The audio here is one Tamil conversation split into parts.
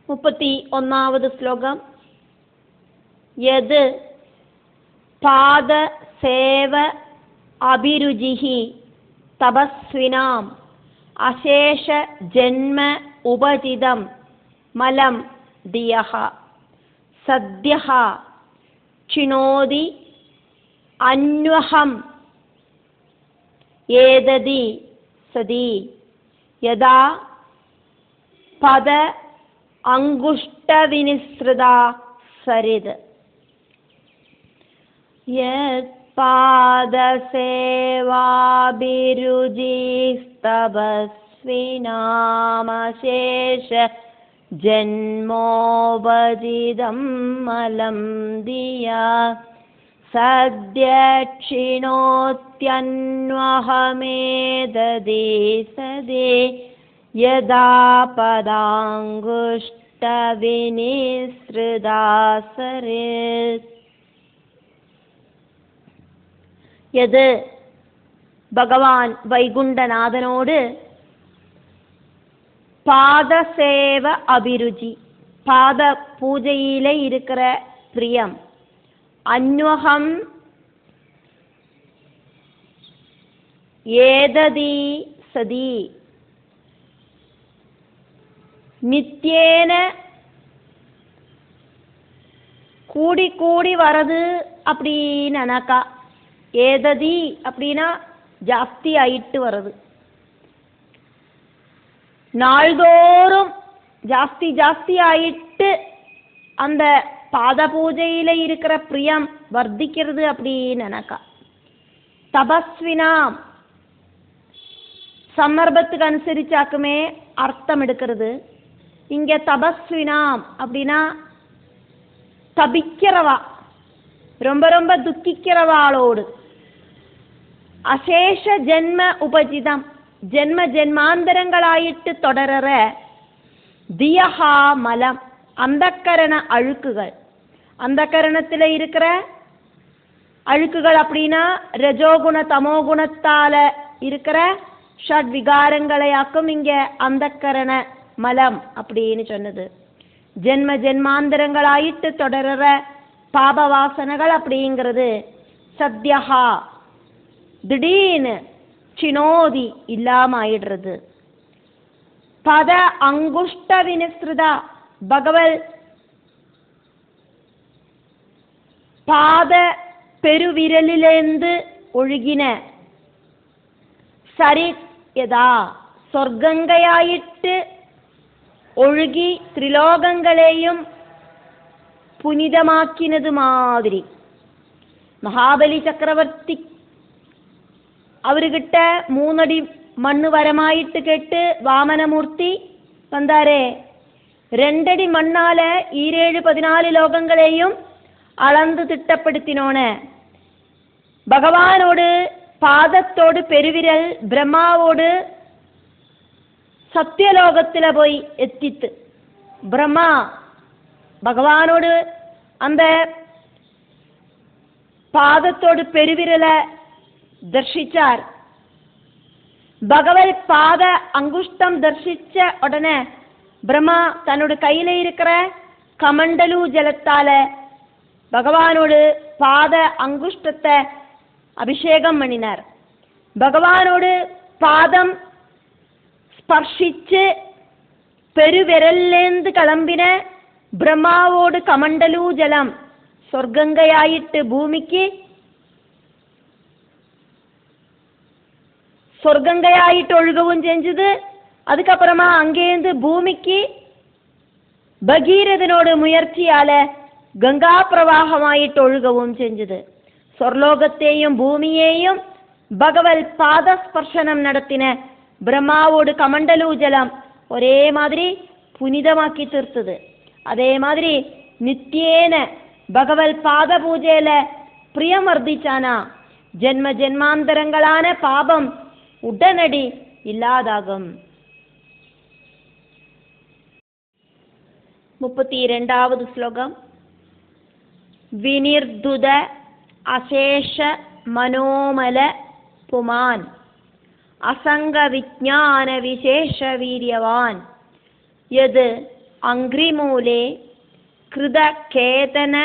31ാவது ശ്ലോകം. യത് പാദ സേവ അഭിരുചിഹി തപസ്വിനാം അശേഷ ജന്മ ഉപചിതം മലം ദിയഃ സദ്യഃ ക്ഷിണോതി അന്വഹം ഏതതി സതി യദാ പദ അങ്കുഷ്ടവിനിസൃതാ സരിത്. യത് പാദസേവാഭിരുചിസ്തപസ്വിനാമശേഷ ജന്മോപചിതം മലം ദിയാ സദ്യ ക്ഷിണോത്യന്വഹമേതതി സദി യദാ പദാങ്കുഷ്ടവിനിസൃതാ സരിത്. യത് ഭഗവാൻ വൈകുണ്ഠനാഥനോട് பாதசேவ அபிருச்சி, பாத பூஜையில இருக்கிற பிரியம், அன்வகம் ஏததி சதி நித்யேன கூடி கூடி வரது அப்படின்னு அனக்கா. ஏததி அப்படின்னா ஜாஸ்தி ஆயிட்டு வருது, நாள்தோறும் ஜாஸ்தி ஜாஸ்தி ஆயிட்டு அந்த பாத பூஜையில இருக்கிற பிரியம் வர்த்திக்கிறது அப்படின்னு நினைக்கா. தபஸ்வினாம் சந்தர்ப்பத்துக்கு அனுசரிச்சாக்குமே அர்த்தம் எடுக்கிறது. இங்க தபஸ்வினாம் அப்படின்னா தபிக்கிறவா, ரொம்ப ரொம்ப துக்கிக்கிறவாளோடு. அசேஷ ஜென்ம உபஜிதம், ஜென்ம ஜென்மாந்தரங்களாயிட்டு தொடர தியஹா மலம், அந்தக்கரண அழுக்குகள். அந்தக்கரணத்தில் இருக்கிற அழுக்குகள் அப்படின்னா ரஜோகுண தமோகுணத்தால இருக்கிற ஷட் விகாரங்களையாக்கும் இங்க அந்தக்கரண மலம் அப்படின்னு சொன்னது. ஜென்ம ஜென்மாந்தரங்களாயிட்டு தொடர பாப வாசனைகள் அப்படிங்கிறது சத்யஹா திடீர்னு சினோதி இல்லாம ஆயிடுறது. பத அங்குஷ்ட வினிஸ்ருதா, பகவல் பாத பெருவிரலிலிருந்து ஒழுகின சரித் யதா சொர்க்கங்கையாயிட்டு ஒழுகி திரிலோகங்களையும் புனிதமாக்கினது மாதிரி. மகாபலி சக்கரவர்த்தி அவர்கிட்ட 3 அடி மண்ணு வரமாயிட்டு கேட்டு வாமனமூர்த்தி வந்தாரே, 2 அடி மண்ணால 14 லோகங்களையும் அளந்து திட்டப்படுத்தினோன. பகவானோடு பாதத்தோடு பெருவிரல் பிரம்மாவோடு சத்தியலோகத்துல போய் எத்தித்து. பிரம்மா பகவானோடு அந்த பாதத்தோடு பெருவிரலை தர்ஷிச்சார். பகவத் பாத அங்குஷ்டம் தர்ஷிச்ச உடனே பிரம்மா தன்னோட கையில இருக்கிற கமண்டலு ஜலத்தால பகவானோடு பாத அங்குஷ்டத்தை அபிஷேகம் பண்ணினார். பகவானோடு பாதம் ஸ்பர்ஷிச்சு பெருவிரல்லேந்து கிளம்பின பிரம்மாவோடு கமண்டலு ஜலம் சொர்க்கங்கையாயிட்டு பூமிக்கு சொர்க்கங்கையாயிட்டு ஒழுகவும் செஞ்சது. அதுக்கப்புறமா அங்கேருந்து பூமிக்கு பகீரதனோட முயற்சியால கங்கா பிரவாகமாயிட்டு ஒழுகவும் செஞ்சது. சொர்லோகத்தையும் பூமியையும் பகவல் பாத ஸ்பர்ஷனம் நடத்தின பிரம்மாவோடு கமண்டலு ஜலம் ஒரே மாதிரி புனிதமாக்கி தீர்த்தது. அதே மாதிரி நித்தியேன பகவல் பாத பூஜையில பிரியம் வர்த்திச்சானா ஜென்ம ஜென்மாந்தரங்களான பாபம் உடனடி இல்லாதாகும். 32வது ஸ்லோகம். வினிர்துத அசேஷ மனோமல புமான் அசங்க விஜான விசேஷ வீரியவான் யது അംഗ്രിമൂലേ കൃതകേതന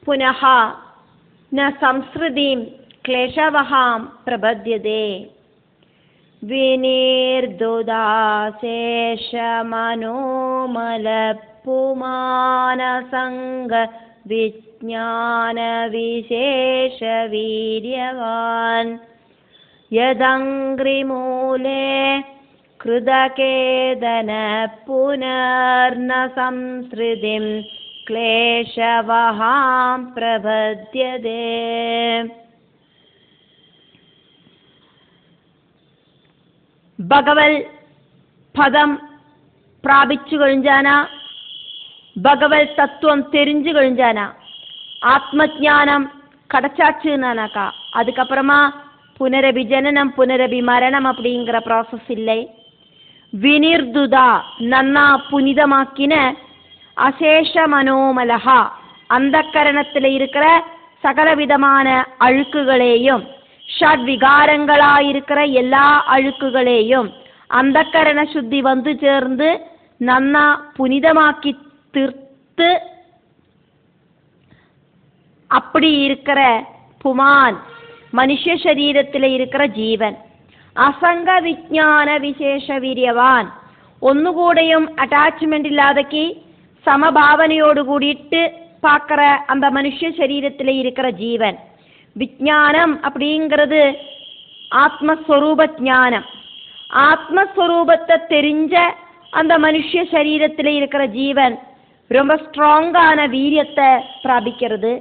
പുനഃ ന സംസൃതിം ക്ലേശവഹാം പ്രപദ്യതേ വിനിർദുദാശേഷമനോമലപുമാനസംഗ വിജ്ഞാനവിശേഷവീര്യവാൻ യദംഗ്രിമൂലേ കൃതകേതന പുനർന സംസൃതിം ക്ലേശവഹാം പ്രപദ്യതേ. ഭഗവത് പദം പ്രാപിച്ചു കഴിഞ്ഞാന, ഭഗവത് തത്വം தெரிஞ்சு കഴിഞ്ഞான, ஆத்மஞானம் கிடைச்சாச்சுனாக்கா அதுக்கப்புறமா புனரபி ஜனனம் புனரபி மரணம் அப்படிங்கிற ப்ராசஸ் இல்லை. வினிர்துதா நன்னா புனிதமாக்கின அசேஷ மனோமலஹா அந்தக்கரணத்தில் இருக்கிற சகலவிதமான அழுக்குகளையும் ஷட்விகாரங்களாயிருக்கிற எல்லா அழுக்குகளையும் அந்தக்கரண சுத்தி வந்து சேர்ந்து நன்னா புனிதமாக்கி தீர்த்து அப்படி இருக்கிற புமான் மனுஷ சரீரத்தில் இருக்கிற ஜீவன் அசங்க விஞ்ஞான விசேஷ வீரியவான் ஒன்னுகூடையும் அட்டாச்மெண்ட் இல்லாதக்கி சமபாவனையோடு கூடிட்டு பார்க்குற அந்த மனுஷ சரீரத்தில் இருக்கிற ஜீவன். விஞ்ஞானம் அப்படிங்கிறது ஆத்மஸ்வரூப ஞானம். ஆத்மஸ்வரூபத்தை தெரிஞ்ச அந்த மனுஷ சரீரத்தில் இருக்கிற ஜீவன் ரொம்ப ஸ்ட்ராங்கான வீரியத்தை பிராபிக்கிறது.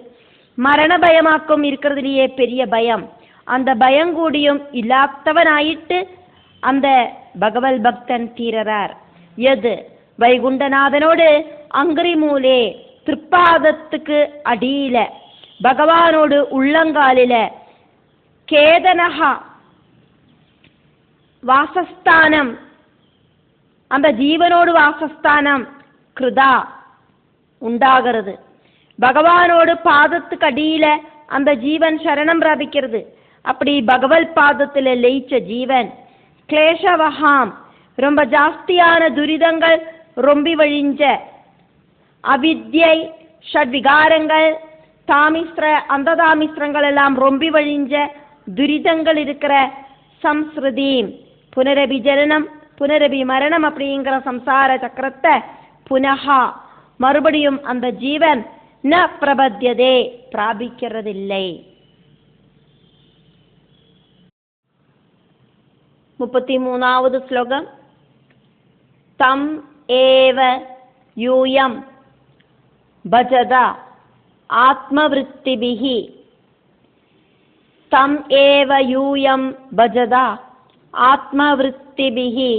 மரண பயமாக்கும் இருக்கிறதுலையே பெரிய பயம், அந்த பயங்கூடியும் இல்லாதவனாயிட்டு அந்த பகவத் பக்தன் தீரறார். எது வைகுண்டநாதனோடு அங்கிரிமூலே திருப்பாதத்துக்கு அடியில பகவானோடு உள்ளங்காலில கேதனஹா வாசஸ்தானம், அந்த ஜீவனோடு வாசஸ்தானம் கிருதா உண்டாகிறது. பகவானோடு பாதத்துக்கு அடியில அந்த ஜீவன் சரணம் பிராபிக்கிறது. அப்படி பகவத் பாதத்தில் லயிச்ச ஜீவன் கிளேஷவஹாம் ரொம்ப ஜாஸ்தியான துரிதங்கள் ரொம்பி வழிஞ்ச அவித்யை ஷட்விகாரங்கள் தாமிஸ்திர அந்த தாமிஸ்திரங்கள் எல்லாம் ரொம்பி வழிஞ்ச துரிதங்கள் இருக்கிற சம்ஸ்ருதி புனரபி ஜனனம் புனரபி மரணம் அப்படிங்கிற சம்சார சக்கரத்தை புனஹா மறுபடியும் அந்த ஜீவன் ந பிரபத்யதே பிராபிக்கிறதில்லை. 33வது ஸ்லோகம். தம் ஏவ யூயம் பஜதா ஆத்மவிருத்திபிஹி தம் ஏவ யூயம் பஜதா ஆத்மவிருத்திபிஹி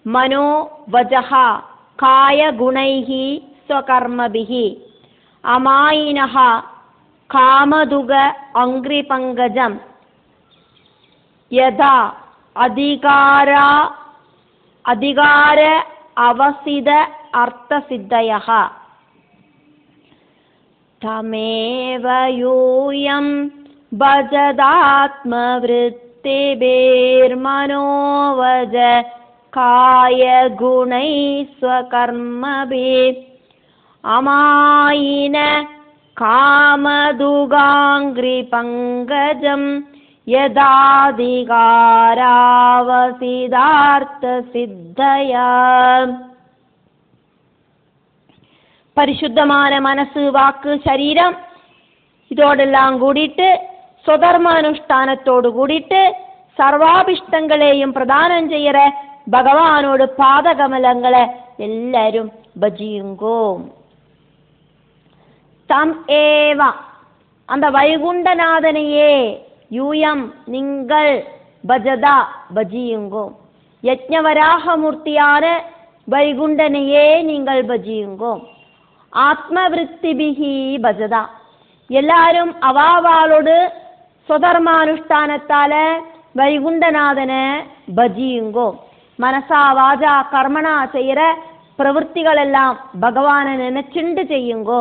மனோ வஜஹா காயகுணைஹி ஸ்வகர்மபிஹி அமாயினஹ காமதுக அங்கிரிபங்கஜம் யதா அதிகார அவசித அர்த்தசித்தயஹ தமேவ யூயம் பஜதாத்மவிருத்திபிர்மனோவஜ காயகுணை ஸ்வகர்மபி அமாயின காமதுகாங்கிரிபங்கஜம் யதாதிகாராவசிதார்த்தசித்தயா. பரிசுத்தமான மனசு வாக்கு சரீரம் இதோடெல்லாம் கூடிட்டு சொதர்மானுஷ்டானத்தோடு கூடிட்டு சர்வாபிஷ்டங்களையும் பிரதானம் செய்யற பகவானோடு பாதகமலங்களை எல்லாரும் பஜியுங்கோ. தம் ஏவா அந்த வைகுண்டநாதனையே யூயம் நீங்கள் பஜதா பஜியுங்கோ. யஜ்ஞவராகமூர்த்தியான வைகுண்டனையே நீங்கள் பஜியுங்கோ. ஆத்மவிருத்திபிஹி பஜதா எல்லாரும் அவாவாளோடு சொதர்மானுஷ்டானத்தால வைகுண்டநாதனை பஜியுங்கோ. மனசா வாஜா கர்மனா செய்யற பிரவൃத்திகள் எல்லாம் பகவானை நினைச்சுண்டு செய்யுங்கோ.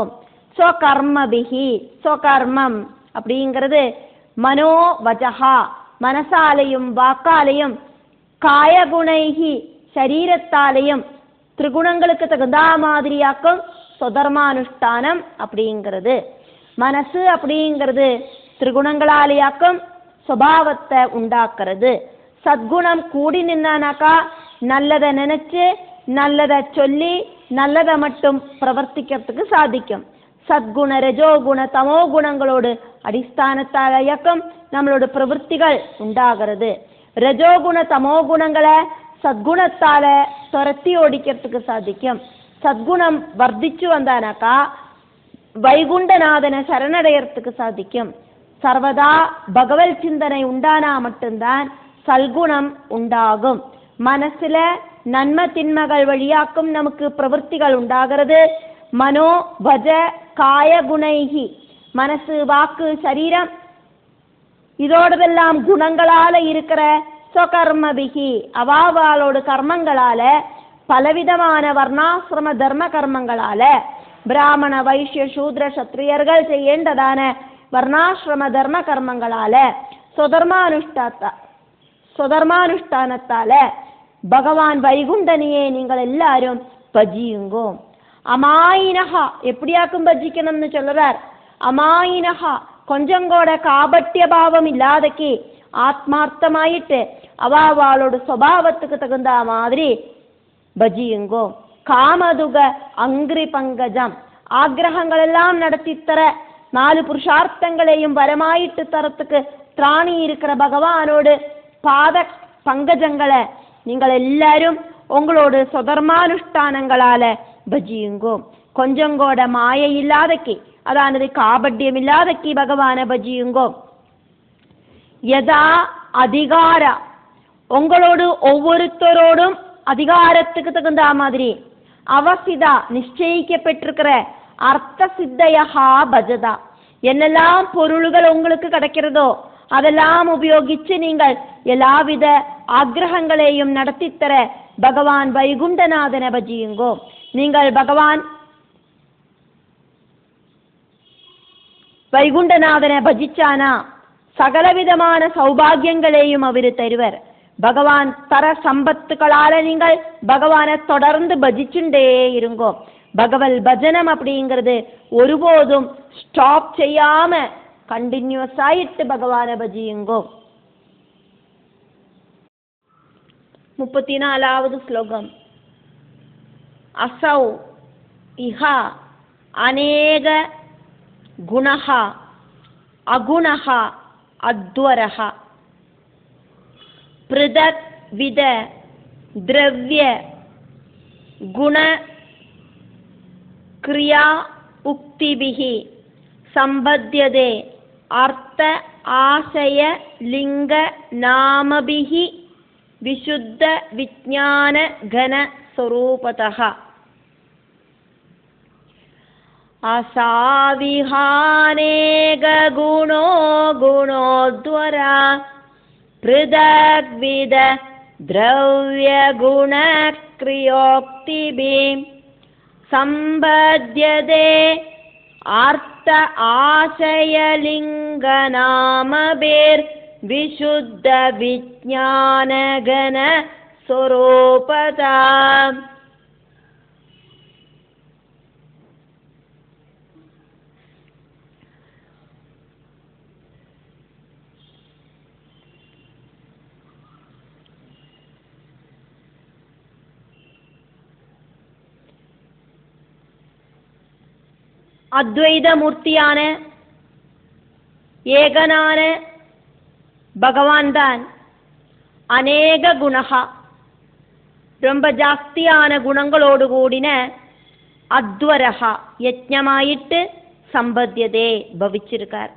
ஸ்வகர்மபிஹி ஸ்வகர்மம் அப்படிங்கிறது மனோ வஜஹா மனசாலையும் வாக்காலையும் காயகுணைஹி சரீரத்தாலையும் திரிகுணங்களுக்கு தகுந்த மாதிரியாக்கும் சொதர்மானுஷ்டானம் அப்படிங்கிறது. மனசு அப்படிங்கிறது திரிகுணங்களாலேயாக்கும் சுபாவத்தை உண்டாக்குறது. சத்குணம் கூடி நின்னானாக்கா நல்லதை நினைச்சு நல்லதை சொல்லி நல்லதை மட்டும் பிரவர்த்திக்கிறதுக்கு சாதிக்கும். சத்குண ரஜோகுண தமோ குணங்களோடு அடிஸ்தானத்தால் இயக்கம் நம்மளோட பிரவൃத்திகள் உண்டாகிறது. ரஜோகுண தமோ குணங்களை சத்குணத்தால துரத்தி ஓடிக்கிறதுக்கு சாதிக்கும். சத்குணம் வர்த்திச்சு வந்தானாக்கா வைகுண்டநாதனை சரணடையறதுக்கு சாதிக்கும். சர்வதா பகவத் சிந்தனை உண்டானா மட்டும்தான் சல்குணம் உண்டாகும். மனசுல நன்ம தின்மகள் வழியாக்கும் நமக்கு பிரவൃத்திகள் உண்டாகிறது. மனோ வஜ காய குணைகி, மனசு வாக்கு சரீரம் இதோடதெல்லாம் குணங்களால இருக்கிற சொகர்மபிகி, அவாவாளோட கர்மங்களால பலவிதமான வர்ணாசிரம தர்ம கர்மங்களால பிராமண வைஷ்ய சூத்ர சத்திரியர்கள் செய்யேண்டதான வர்ணாசிரம தர்ம கர்மங்களால சொதர்மானுஷ்டானத்தால பகவான் வைகுண்டனையே நீங்கள் எல்லாரும் பஜியுங்கோ. அமாயினஹா எப்படியாக்கும் பஜிக்கணும்னு சொல்றார். அமாயினஹா கொஞ்சம் கூட காபட்டிய பாவம் இல்லாதக்கி ஆத்மார்த்தமாயிட்டு அவாவாளோட சுபாவத்துக்கு தகுந்த மாதிரி பஜியுங்கோ. காமதுக அங்கிரி பங்கஜம், ஆக்கிரகங்கள் எல்லாம் நடத்தி தர 4 புருஷார்த்தங்களையும் வரமாயிட்டு தரத்துக்கு திராணி இருக்கிற பகவானோடு பாத பங்கஜங்களை நீங்கள் எல்லாரும் உங்களோட சொதர்மானுஷ்டானங்களால பஜியுங்கோ. கொஞ்சம் கூட மாயை இல்லாதக்கி, அதானது காபட்டியம் இல்லாதக்கி பகவான பஜியுங்கோ. யதா அதிகார, உங்களோடு ஒவ்வொருத்தரோடும் அதிகாரத்துக்கு தகுந்த மாதிரி அவசிதா நிச்சயிக்கப்பட்டிருக்கிற அர்த்த சித்தையா பஜதா, என்னெல்லாம் பொருள்கள் உங்களுக்கு கிடைக்கிறதோ அதெல்லாம் உபயோகிச்சு நீங்கள் எல்லாவித ஆக்கிரகங்களையும் நடத்தித்தர பகவான் வைகுண்டநாதனை பஜியுங்கோ. நீங்கள் பகவான் வைகுண்டநாதனை பஜிச்சானா சகலவிதமான சௌபாகியங்களையும் அவர் தருவர். பகவான் தர சம்பத்துக்களால நீங்கள் பகவானை தொடர்ந்து பஜிச்சுண்டே இருங்கோ. பகவல் பஜனம் அப்படிங்கிறது ஒருபோதும் ஸ்டாப் செய்யாம கண்டினியூஸ் ஆயிட்டு பகவானை பஜியுங்கோ. 34வது ஸ்லோகம். அசௌ இஹ அநேக குணஹ அகுணஹ அத்வரஹ ப்ருதக் வித த்ரவ்ய குண கிரியா உக்திபிஹி சம்பத்யதே அர்த்த ஆசய லிங்க நாமபிஹி விசுத்த விஞ்ஞான கன ஸ்வரூபதஹ. அசாவிஹானேக குணோ குணோத்வரா ப்ருதக்வித த்ரவ்ய குண கிரியோக்திபி சம்பத்யதே அர்த்த ஆசயலிங்க நாமபேர் விசுத்த விஞ்ஞான கன ஸ்வரூபதா. அத்வைத மூர்த்தியான ஏகனான பகவான் தான் அநேக குணஹா, ரொம்ப ஜாஸ்தியான குணங்களோடு கூடின அத்வரஹா யஜ்ஞமாயிட்டு சம்பத்தியதே பவிச்சிருக்கார்.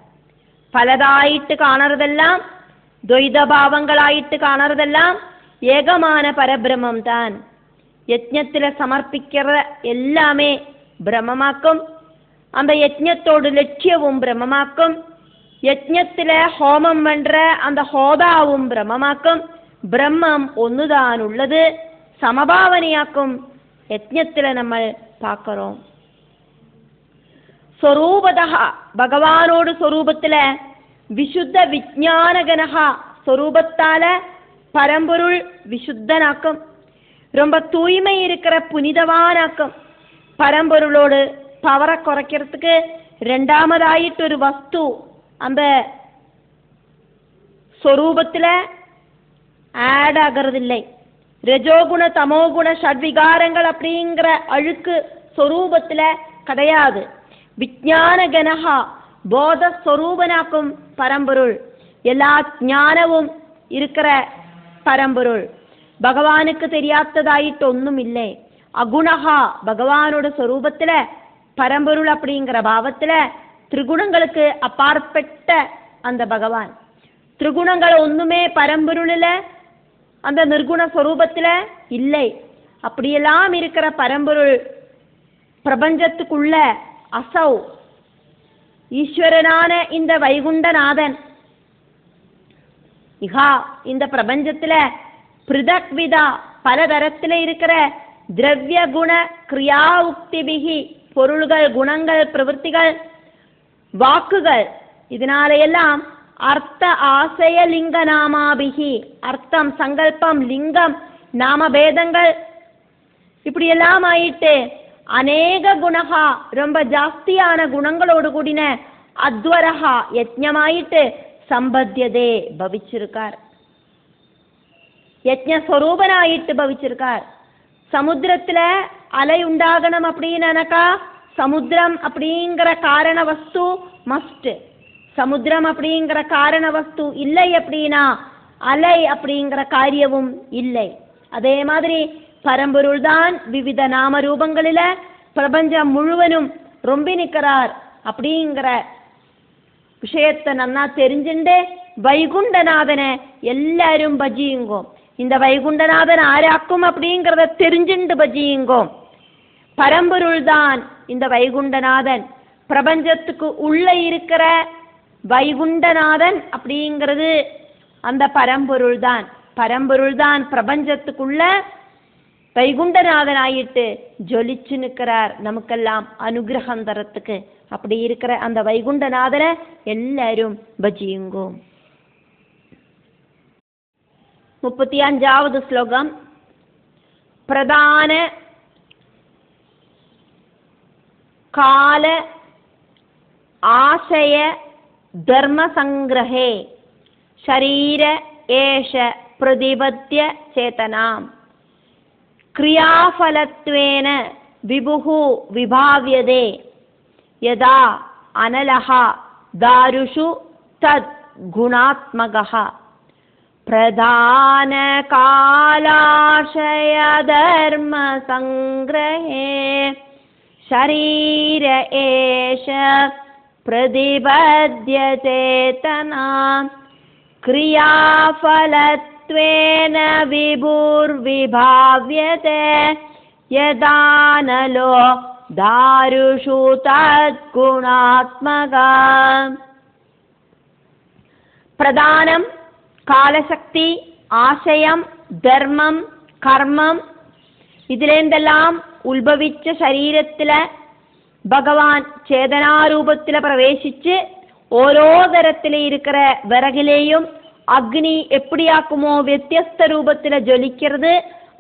பலதாயிட்டு காணறதெல்லாம் துவைத பாவங்களாயிட்டு காணறதெல்லாம் ஏகமான பரபிரமம் தான். யஜ்ஞத்தில் சமர்ப்பிக்கிற எல்லாமே பிரம்மமாக்கும். அந்த யஜ்ஞத்தோடு லட்சியவும் பிரம்மமாக்கும். யஜ்ஞத்தில் ஹோமம் பண்ற அந்த ஹோதாவும் பிரம்மமாக்கும். பிரம்மம் ஒன்றுதான் உள்ளது, சமபாவனையாக்கும். யஜ்ஞத்தில் நம்ம பார்க்கிறோம். ஸ்வரூபதா பகவானோடு ஸ்வரூபத்தில் விசுத்த விஞ்ஞான கனகா ஸ்வரூபத்தால பரம்பொருள் விசுத்தனாக்கும். ரொம்ப தூய்மை இருக்கிற புனிதவானாக்கும். பரம்பொருளோடு பவரை குறைக்கிறதுக்கு ரெண்டாமதாயிட்டு ஒரு வஸ்து அந்த ஸ்வரூபத்தில் ஆட் ஆகிறதில்லை. ரஜோகுண தமோகுண ஷட்விகாரங்கள் அப்படிங்கிற அழுக்கு ஸ்வரூபத்தில் கிடையாது. விஞ்ஞான கனஹா போத ஸ்வரூபனாக்கும் பரம்பொருள். எல்லா ஞானவும் இருக்கிற பரம்பொருள். பகவானுக்கு தெரியாததாயிட்டு ஒன்றும் இல்லை. அகுணஹா பகவானோட ஸ்வரூபத்தில் பரம்பொருள் அப்படிங்கிற பாவத்தில் திரிகுணங்களுக்கு அப்பாற்பட்ட அந்த பகவான். திரிகுணங்கள் ஒன்றுமே பரம்பொருளில் அந்த நிர்குண ஸ்வரூபத்தில் இல்லை. அப்படியெல்லாம் இருக்கிற பரம்பொருள் பிரபஞ்சத்துக்குள்ள அசௌ ஈஸ்வரனான இந்த வைகுண்டநாதன் இஹா இந்த பிரபஞ்சத்துல பிருதக் விதா பல தரத்தில் இருக்கிற திரவிய குண கிரியா உக்திபிகி பொருள்கள், குணங்கள், பிரவൃத்திகள், வாக்குகள், இதனாலையெல்லாம் அர்த்த ஆசய லிங்க நாமாபிகி அர்த்தம், சங்கல்பம், லிங்கம், நாமபேதங்கள் இப்படியெல்லாம் ஆயிட்டு அநேக குணகா ரொம்ப ஜாஸ்தியான குணங்களோடு கூடின அத்வரஹா யஜ்ஞமாயிட்டு சம்பத்தியதே பவிச்சிருக்கார். யஜ்ஞஸ்வரூபனாயிட்டு பவிச்சிருக்கார். சமுத்திரத்துல அலை உண்டாகணும் அப்படின்னாக்கா சமுத்திரம் அப்படிங்கிற காரண வஸ்து மஸ்ட். சமுத்திரம் அப்படிங்கிற காரண வஸ்து இல்லை அப்படின்னா அலை அப்படிங்கிற காரியமும் இல்லை. அதே மாதிரி பரம்பொருள் தான் விவித நாம ரூபங்களில பிரபஞ்சம் முழுவதும் ரொம்ப நிற்கிறார் அப்படிங்கிற விஷயத்தை நன்னா தெரிஞ்சுண்டு வைகுண்டநாதனை எல்லாரும் பஜியுங்கோ. இந்த வைகுண்டநாதன் ஆராக்கும் அப்படிங்கிறத தெரிஞ்சுண்டு பஜியுங்கோ. பரம்பொருள் தான் இந்த வைகுண்டநாதன். பிரபஞ்சத்துக்கு உள்ள இருக்கிற வைகுண்டநாதன் அப்படிங்கிறது அந்த பரம்பொருள் தான். பரம்பொருள் தான் பிரபஞ்சத்துக்குள்ள வைகுண்டநாதன் ஆயிட்டு ஜொலிச்சு நிற்கிறார் நமக்கெல்லாம் அனுகிரகம் தரத்துக்கு. அப்படி இருக்கிற அந்த வைகுண்டநாதனை எல்லாரும் பஜியுங்கோ. 35வது ஸ்லோகம். பிரதான கால ஆசய தர்ம சங்கிரஹே ஷரீர ஏஷ பிரதிபத்ய சேதனாம் கிரியாஃபலத்வேன விபுஹு விபாவ்யதே யதா அனலஹா தாருஷு தத் குணாத்மகஹ பிரதான காலாஷய தர்ம சங்கிரஹே ஷரீர ஏஷ பிரதிபத்ய சேதனாம் கிரியாஃபலத்வேன விபுர்விபாவ்யதே யதானலோ தாருஷு தத்குணாத்மகம். பிரதானம் காலசக்தி, ஆசயம், தர்மம், கர்மம் ഇതിലെന്തെല്ലാം ഉത്ഭവിച്ച ശരീരത്തിൽ ഭഗവാൻ ചേതനാരൂപത്തിൽ പ്രവേശിച്ച് ഓരോ തരത്തിലെ ഇരിக்கிற വിറകിലെയും അഗ്നി എപ്പടിയാക്കുമോ വ്യത്യസ്ത രൂപത്തിൽ ജ്വലിக்கிறது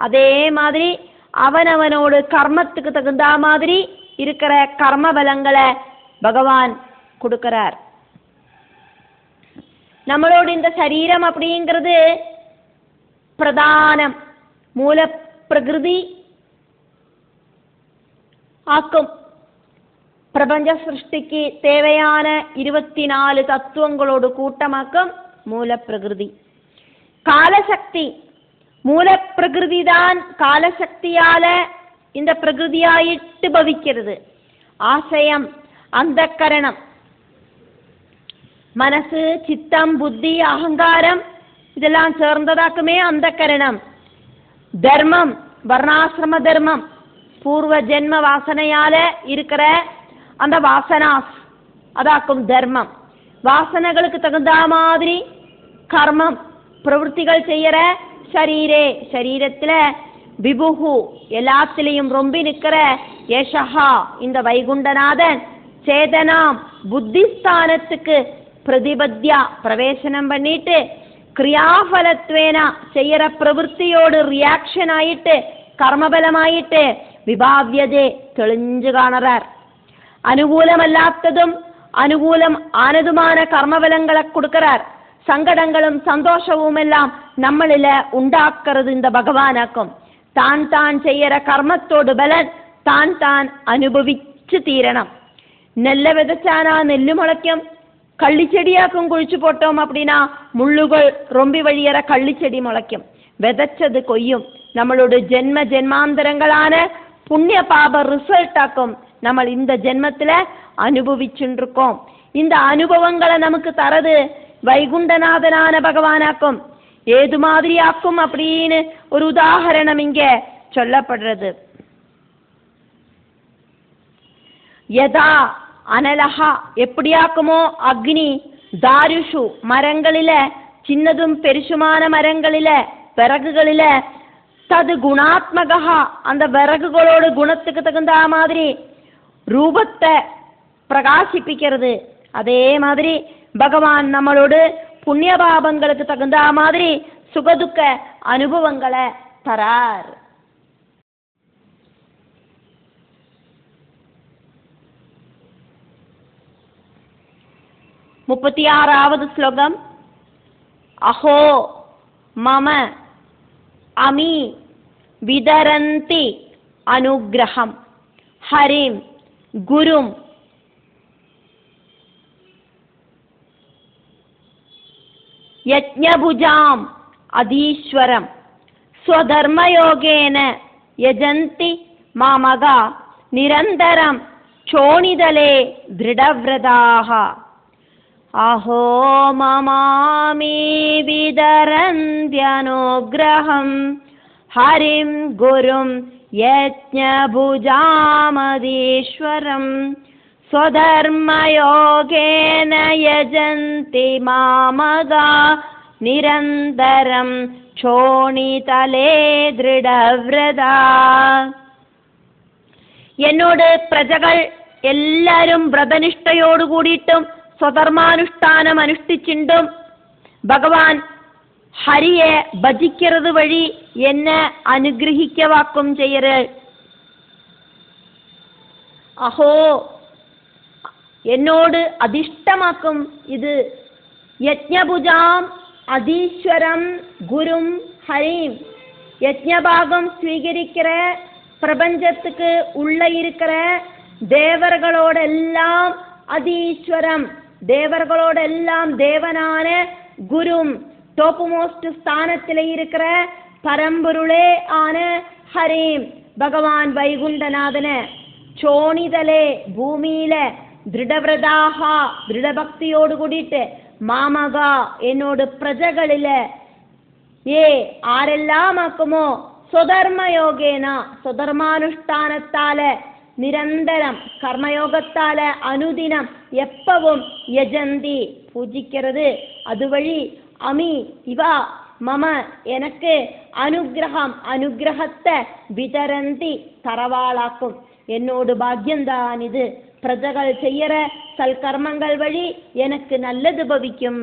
அதே மாதிரி அவனவனோடு கர்மத்துக்கு தகுந்த மாதிரி இருக்கிற கர்ம பலங்களை பகவான் கொடுக்கிறார். நம்மளோட இந்த சரீரம் அப்படிங்கிறது பிரதானம், மூல பிரகிருதி ஆக்கும். பிரபஞ்ச சிருஷ்டிக்கு தேவையான 24 தத்துவங்களோடு கூட்டமாக்கும் மூல பிரகிருதி. காலசக்தி, மூல பிரகிருதி தான் காலசக்தியால இந்த பிரகிருதியாயிட்டு பவிக்கிறது. ஆசயம் அந்த கரணம், மனசு, சித்தம், புத்தி, அகங்காரம் இதெல்லாம் சேர்ந்ததாக்குமே அந்த கரணம். தர்மம், வர்ணாசிரம தர்மம், பூர்வ ஜென்ம வாசனையால இருக்கிற அந்த வாசனாஸ் அதாக்கும் தர்மம். வாசனைகளுக்கு தகுந்த மாதிரி கர்மம் பிரவൃத்திகள் செய்யற ஷரீரே, ஷரீரத்துல விபுகு எல்லாத்திலையும் ரொம்ப நிற்கிற ஏஷஹா இந்த வைகுண்டநாதன் சேதனாம் புத்திஸ்தானத்துக்கு பிரதிபத்யா பிரவேசனம் பண்ணிட்டு கிரியாஃபலத்வேனா செய்யற பிரவൃத்தியோடு ரியாக்ஷன் ஆயிட்டு കർമ്മബലമായിട്ട് വിഭാവ്യതയെ തെളിഞ്ഞു കാണറാർ. അനുകൂലമല്ലാത്തതും അനുകൂലം ആനതുமான കർമ്മബലങ്ങളെ കൊടുക്കറാർ. സങ്കടങ്ങളും സന്തോഷവുമെല്ലാം നമ്മളില് ഉണ്ടാക്കരുത് இந்த ഭഗവാനാക്കും. താൻ താൻ ചെയ്യற കർമ്മത്തോട് ബലൻ താൻ താൻ അനുഭവിച്ചു തീരണം. നെല്ല് വിതച്ചാനാ നെല്ലു മുളയ്ക്കും, കള്ളിച്ചെടിയാക്കും കുഴിച്ചു പോട്ടോം அப்படின்னா മുള്ളുകൾ റൊമ്പി വഴിയറ കള്ളിച്ചെടി മുളയ്ക്കും. വിതച്ചത് കൊയ്യും. നമ്മളോട് ജന്മ ജന്മാന്തരങ്ങളാണ് പുണ്യപാപ റിസൾട്ടാക്കും നമ്മൾ இந்த ஜென்மத்துல அனுபவிச்சுருக்கோம். இந்த அனுபவங்களை நமக்கு தரது வைகுண்டநாதனான பகவானாக்கும். ஏது மாதிரியாக்கும் அப்படின்னு ஒரு உதாரணம் இங்க சொல்லப்படுறது. யதா அனலஹா எப்படியாக்குமோ அக்னி தாருஷு மரங்களில சின்னதும் பெருசுமான மரங்களில விறகுகளில தது குணாத்மகா அந்த விறகுகளோட குணத்துக்கு தகுந்த மாதிரி ரூபத்தை பிரகாசிப்பிக்கிறது. அதே மாதிரி பகவான் நம்மளோடு புண்ணிய பாபங்களுக்கு தகுந்த மாதிரி சுகதுக்க அனுபவங்களை தரார். 36வது ஸ்லோகம். அஹோ மம அமி விதரந்தி அனுக்ரஹம் ஹரிம் குரும் யஜ்ஞபுஜாம் அதீஸ்வரம் ஸ்வதர்மயோகேன யஜந்தி மாமகா நிரந்தரம் சோணிதலே திருடவ்ரதாக. அஹோ மமாமி விதரந்த்யனுக்ரஹம் ஹரிம் குரும் யஜ்ஞபுஜாமதீஸ்வரம் ஸ்வதர்மயோகேன யஜந்தி மாமகா நிரந்தரம் சோணிதலே திருடவ்ரதா. എന്നോട് പ്രജകൾ എല്ലാരും വ്രതനിഷ്ഠയോട് കൂടിയിട്ടും സ്വധർമാനുഷ്ഠാനം അനുഷ്ഠിച്ചിട്ടും ഭഗവാൻ ഹരിയെ ഭജിക്കുന്നത് വഴി എന്നെ അനുഗ്രഹിക്കവാക്കും ചെയ്യര്. അഹോ എന്നോട് അധിഷ്ഠമാക്കും ഇത്. യജ്ഞഭുജാം அதீஸ்வரம் குரும் ஹரிம் யஜ்ஞபாகம் ஸ்வீகரிக்கிற பிரபஞ்சத்துக்கு உள்ள இருக்கிற தேவர்களோடெல்லாம் அதீஸ்வரம் தேவர்களோடெல்லாம் தேவனான குரும் டோப் மோஸ்ட் ஸ்தானத்தில் இருக்கிற பரம்பொருளே ஆன ஹரிம் பகவான் வைகுண்டநாதன சோணிதலே பூமியில திருடவிரதாக திருடபக்தியோடு கூடிட்டு மாமகா என்னோட பிரஜகளில ஏ ஆரெல்லாம் ஆக்குமோ സ്വധർമ്മയോഗേന സ്വധർമാനുഷ്ഠാനത്താല നിരന്തരം കർമ്മയോഗത്താല അനുദിനം എപ്പവും യജന്തി പൂജിക്കരുത്. അതുവഴി അമി ഇവ മമ എനക്ക് അനുഗ്രഹം അനുഗ്രഹത്തെ വിതരന്തി തറവാളാക്കും. എന്നോട് ഭാഗ്യം താനിത് പ്രജകൾ ചെയ്യற സൽക്കർമ്മങ്ങൾ വഴി എനിക്ക് നല്ലത് ഭവിക്കും.